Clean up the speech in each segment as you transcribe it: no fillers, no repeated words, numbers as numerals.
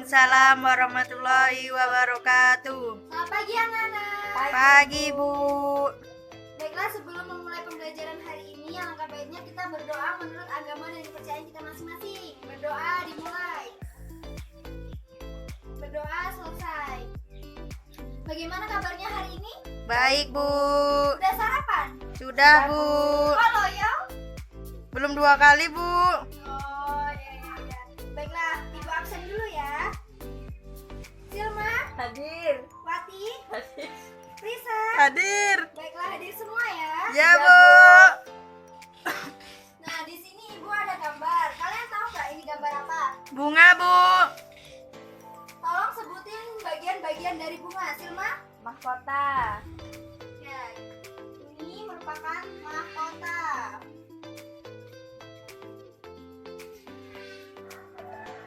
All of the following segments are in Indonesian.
Waalaikumsalam warahmatullahi wabarakatuh. Selamat pagi anak-anak. Pagi Bu. Baiklah, sebelum memulai pembelajaran hari ini, alangkah baiknya kita berdoa menurut agama dan kepercayaan kita masing-masing. Berdoa dimulai. Berdoa selesai. Bagaimana kabarnya hari ini? Baik Bu. Udah sarapan? Sudah Bu. Halo ya. Belum 2 kali Bu. Oh ya. Baiklah, ibu absen dulu ya. Silma, Hadir. Wati, Hadir. Risa. Hadir. Baiklah, hadir semua ya. Ya Bu. Nah, di sini ibu ada gambar. Kalian tahu nggak ini gambar apa? Bunga Bu. Tolong sebutin bagian-bagian dari bunga. Silma? Mahkota. Ya, ini merupakan mahkota.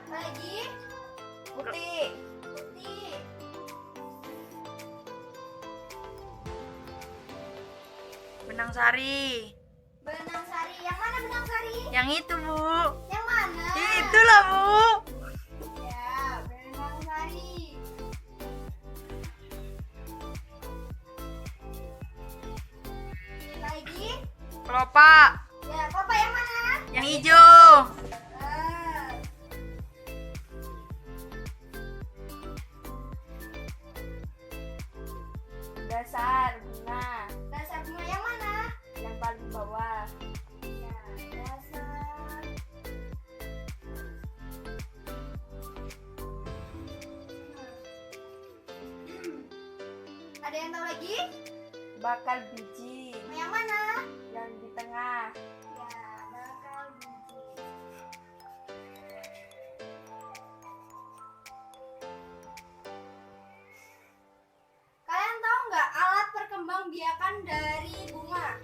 Lagi Putih. putih. Benang sari. Benang sari. Yang mana benang sari? Yang itu Bu. Yang mana? Itulah Bu. Ya, benang sari. Lagi? Kelopak. Ya, kelapa yang mana? Yang hijau. Ah. Dasar bunga. Dasar bunga yang mana? Yang paling bawah. Ya, dasar. Ada yang tahu lagi? Bakal biji. Yang mana? Yang di tengah. Ya, bakal biji. Kalian tahu nggak alat perkembangbiakan dari bunga?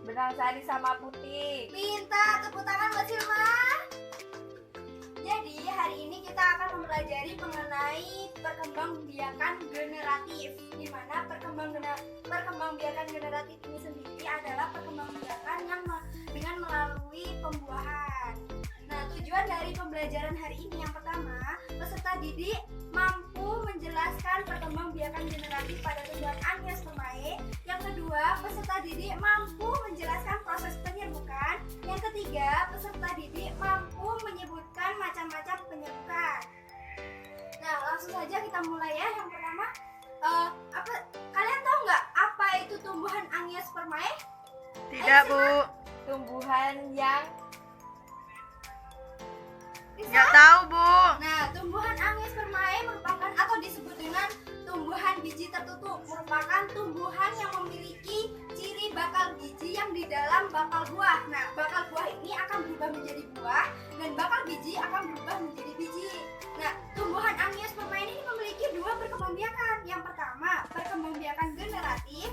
Benang sari sama putih. Pintar, tepuk tangan buat Silma. Jadi hari ini kita akan mempelajari mengenai perkembangbiakan generatif, di mana perkembangbiakan generatif ini sendiri adalah perkembangbiakan yang dengan melalui pembuahan. Nah, tujuan dari pembelajaran hari ini yang pertama, peserta didik mampu menjelaskan perkembangbiakan generatif pada tumbuhan Agnus Spermae. Yang kedua, peserta didik mampu menjelaskan proses penyerbukan. Yang ketiga, peserta didik mampu menyebutkan macam-macam penyerbukan. Nah, langsung saja kita mulai ya. Yang pertama, kalian tahu nggak apa itu tumbuhan Agnus Spermae? Tidak Bu. Tumbuhan yang Nggak tahu Bu. Nah, tumbuhan Angiospermae merupakan atau disebut dengan tumbuhan biji tertutup, merupakan tumbuhan yang memiliki ciri bakal biji yang di dalam bakal buah. Nah, bakal buah ini akan berubah menjadi buah dan bakal biji akan berubah menjadi biji. Nah, tumbuhan Angiospermae ini memiliki 2 perkembangbiakan. Yang pertama, perkembangbiakan generatif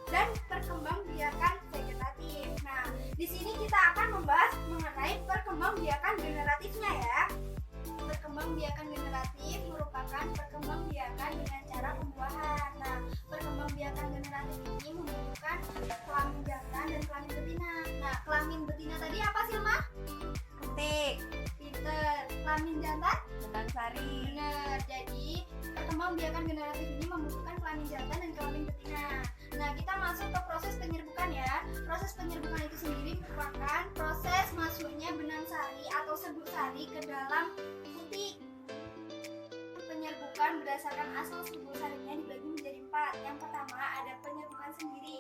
dan perkembangbiakan vegetatif. Nah, di sini kita akan membahas mengenai perkembangbiakan generatifnya ya. Perkembangbiakan generatif merupakan perkembangbiakan dengan cara pembuahan. Nah, perkembangbiakan generatif ini membutuhkan kelamin jantan dan kelamin betina. Nah, kelamin betina tadi apa Silma? putih. Pinter. Kelamin jantan? Benang sari. Benar. Jadi, perkembangbiakan generatif ini membutuhkan kelamin jantan dan kelamin betina. Nah, kita masuk ke proses penyerbukan ya. Proses penyerbukan itu sendiri merupakan proses masuknya benang sari atau serbuk sari ke dalam putik. Penyerbukan berdasarkan asal serbuk sarinya dibagi menjadi 4. Yang pertama ada penyerbukan sendiri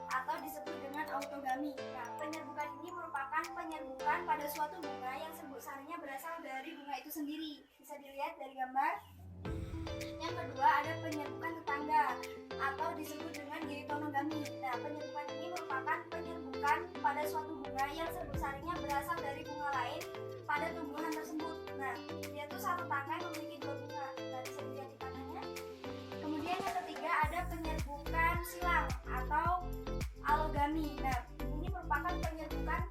atau disebut dengan autogami. Nah, penyerbukan ini merupakan penyerbukan pada suatu bunga yang serbuk sarinya berasal dari bunga itu sendiri. Bisa dilihat dari gambar. Yang kedua ada penyerbukan tetangga atau disebut dengan ditonogami. Nah, penyerbukan ini merupakan penyerbukan pada suatu bunga yang serbuk sarinya berasal dari bunga lain pada tumbuhan tersebut. Nah, yaitu satu tangkai memiliki 2 bunga. Nah, bisa dilihat di tangannya. Kemudian yang ketiga ada penyerbukan silang atau alogami. Nah, ini merupakan penyerbukan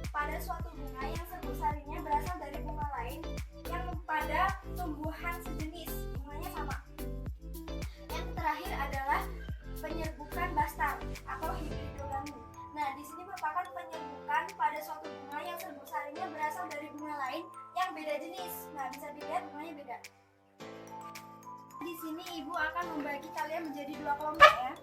pada suatu bunga yang serbuk sarinya berasal dari bunga lain yang pada tumbuhan sejenis, bunganya sama. Yang terakhir adalah penyerbukan bastar atau hibridogami. Nah, di sini merupakan penyerbukan pada suatu bunga yang serbuk sarinya berasal dari bunga lain yang yang beda jenis. Nah, bisa dilihat bunganya beda. Di sini ibu akan membagi kalian menjadi 2 kelompok ya.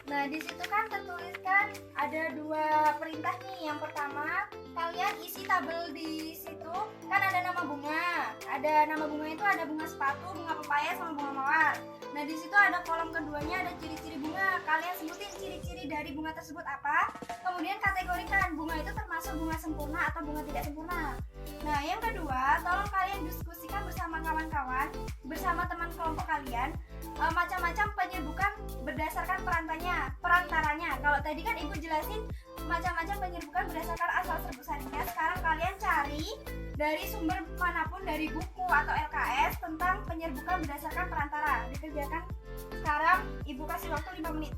Nah, di situ kan tertuliskan ada 2 perintah nih. Yang pertama, kalian isi tabel di situ kan ada nama bunga. Ada nama bunga itu ada bunga sepatu, bunga pepaya, sama bunga mawar. Nah, di situ ada kolom keduanya ada ciri-ciri bunga. Kalian sebutin ciri-ciri dari bunga tersebut apa. Kemudian kategorikan bunga itu termasuk bunga sempurna atau bunga tidak sempurna. Nah, yang kedua, tolong kalian diskusikan bersama kawan-kawan, bersama teman kelompok kalian, macam-macam penyerbukan berdasarkan perantaranya. Kalau tadi kan ibu jelasin macam-macam penyerbukan berdasarkan asal serbu sarinya. Sekarang kalian cari dari sumber manapun, dari buku atau LKS tentang penyerbukan berdasarkan perantara. Dikerjakan sekarang, ibu kasih waktu 5 menit.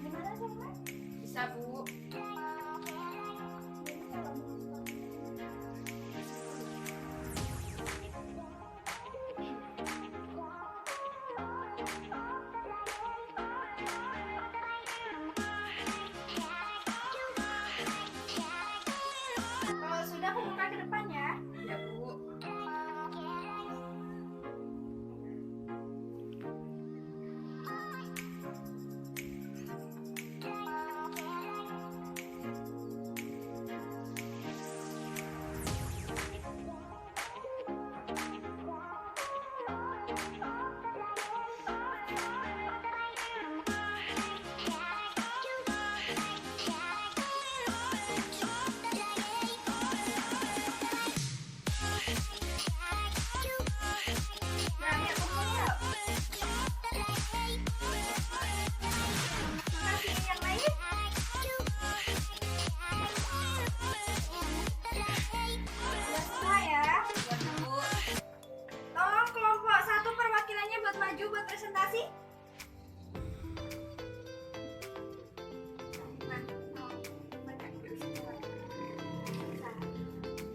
Gimana sih, Mas? Bisa, Bu. Kalau sudah, aku buka ke depan ya. Ya, Bu. Nah, ya, kumpul yuk. Kasih yang lain. Sudah selesai ya. Buat Bu. Tolong kelompok 1 perwakilannya buat maju buat presentasi.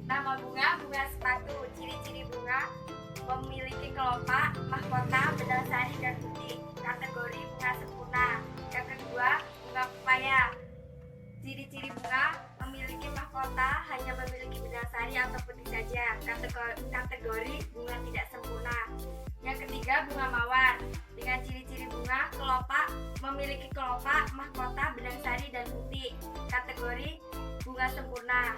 Nama bunga, bunga sepatu. Ciri-ciri bunga memiliki kelopak, mahkota, benang sari, dan putih. Kategori bunga sempurna. Yang kedua, bunga pepaya. Ciri-ciri bunga memiliki mahkota, hanya memiliki benang sari atau putih saja. Kategori bunga tidak sempurna. Yang ketiga, bunga mawar. Dengan ciri-ciri bunga, kelopak, memiliki kelopak, mahkota, benang sari, dan putih. Kategori bunga sempurna.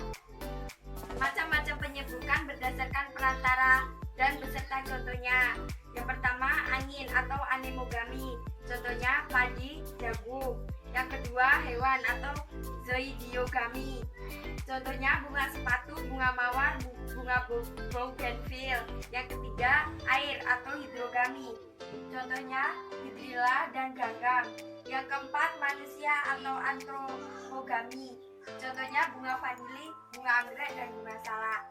Macam-macam penyebutan berdasarkan perantara dan beserta contohnya. Yang pertama, angin atau anemogami. Contohnya padi, jagung. Yang kedua, hewan atau zoidiogami. Contohnya bunga sepatu, bunga mawar, bunga bougainville. Yang ketiga, air atau hidrogami. Contohnya hidrilla dan ganggang. Yang keempat, manusia atau antropogami. Contohnya bunga vanili, bunga anggrek, dan bunga salak.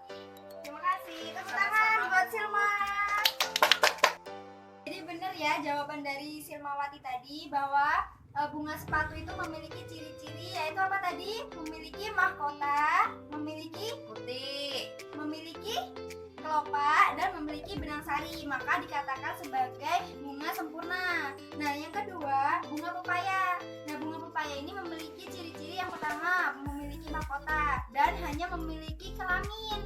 Terima kasih. Tepuk Sama-sama. tangan buat Silma. Jadi benar ya jawaban dari Silmawati tadi bahwa bunga sepatu itu memiliki ciri-ciri, yaitu apa tadi? Memiliki mahkota, memiliki Putih. memiliki kelopak, dan memiliki benang sari, maka dikatakan sebagai bunga sempurna. Nah, yang kedua, bunga pepaya. Nah, bunga pepaya ini memiliki ciri-ciri yang pertama, memiliki mahkota dan hanya memiliki kelamin,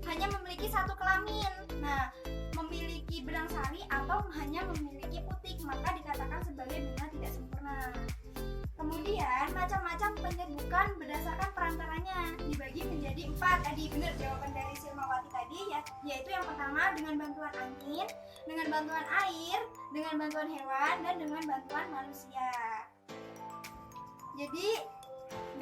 hanya memiliki 1 kelamin. Nah, memiliki benang sari atau hanya memiliki putik, maka dikatakan sebagai bunga tidak sempurna. Kemudian macam-macam penyerbukan berdasarkan perantaranya dibagi menjadi 4. Tadi benar jawaban dari Silmawati tadi ya, yaitu yang pertama dengan bantuan angin, dengan bantuan air, dengan bantuan hewan, dan dengan bantuan manusia. Jadi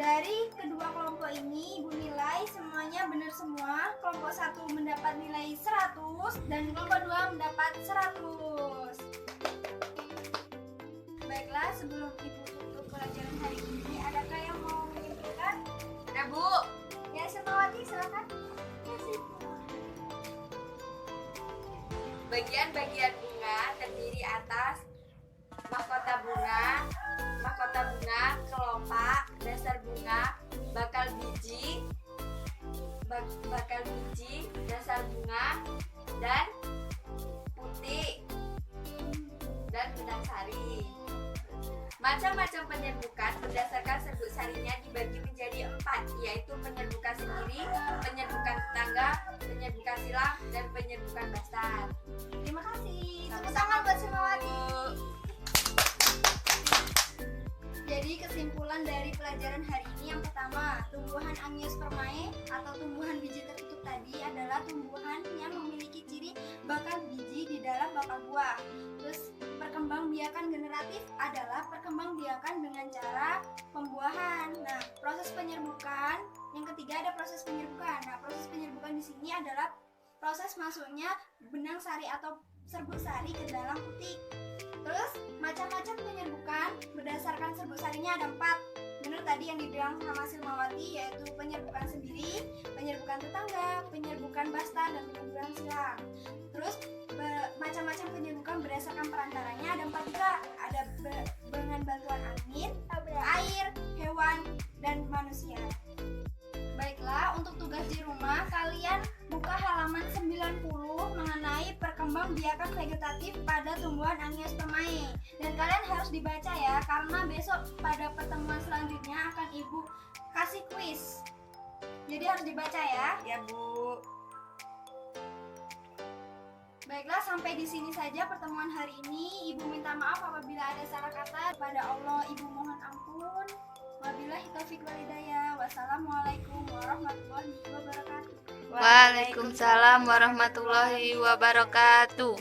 dari kedua kelompok ini ibu nilai semuanya benar semua. Kelompok 1 mendapat nilai 100 dan kelompok 2 mendapat 100. Baiklah, sebelum ibu tutup pelajaran hari ini, adakah yang mau menyimpulkan? Ya, Bu. Ya, Silmawati silakan. Bagian-bagian bunga terdiri atas mahkota bunga, kelopak, dasar bunga, bakal biji, bakal biji, dasar bunga, dan putih, dan benang sari. Macam-macam penyerbukan berdasarkan serbuk sarinya dibagi menjadi 4, yaitu penyerbukan sendiri, penyerbukan tetangga, penyerbukan silang, dan penyerbukan bastar. Terima kasih. Tepuk Sama-sama, tangan buat Bu. Simawati. Jadi kesimpulan dari pelajaran hari ini yang pertama, tumbuhan Angiospermae atau tumbuhan biji tertutup tadi adalah tumbuhan yang memiliki ciri bakal biji di dalam bakal buah. Terus perkembangbiakan generatif adalah perkembangbiakan dengan cara pembuahan. Nah, proses penyerbukan yang ketiga ada proses penyerbukan. Nah, proses penyerbukan di sini adalah proses masuknya benang sari atau serbuk sari ke dalam putik. Terus macam-macam penyerbukan berdasarkan serbuk sarinya ada 4. Benar tadi yang dibilang sama Silmawati, yaitu penyerbukan sendiri, penyerbukan tetangga, penyerbukan bastar, dan penyerbukan silang. Terus macam-macam penyerbukan berdasarkan perantaranya ada 4 juga. Ada dengan bantuan angin, air, hewan, dan manusia. Baiklah, untuk tugas di rumah kalian buka halaman 90 mengenai perkembangbiakan vegetatif pada tumbuhan Angiospermae. Dan kalian harus dibaca ya, karena besok pada pertemuan selanjutnya akan Ibu kasih kuis. Jadi harus dibaca ya. Ya, Bu. Baiklah, sampai di sini saja pertemuan hari ini. Ibu minta maaf apabila ada salah kata. Kepada Allah Ibu mohon ampun. Wabillahi taufiq wal hidayah. Wassalamualaikum warahmatullahi wabarakatuh. Waalaikumsalam warahmatullahi wabarakatuh.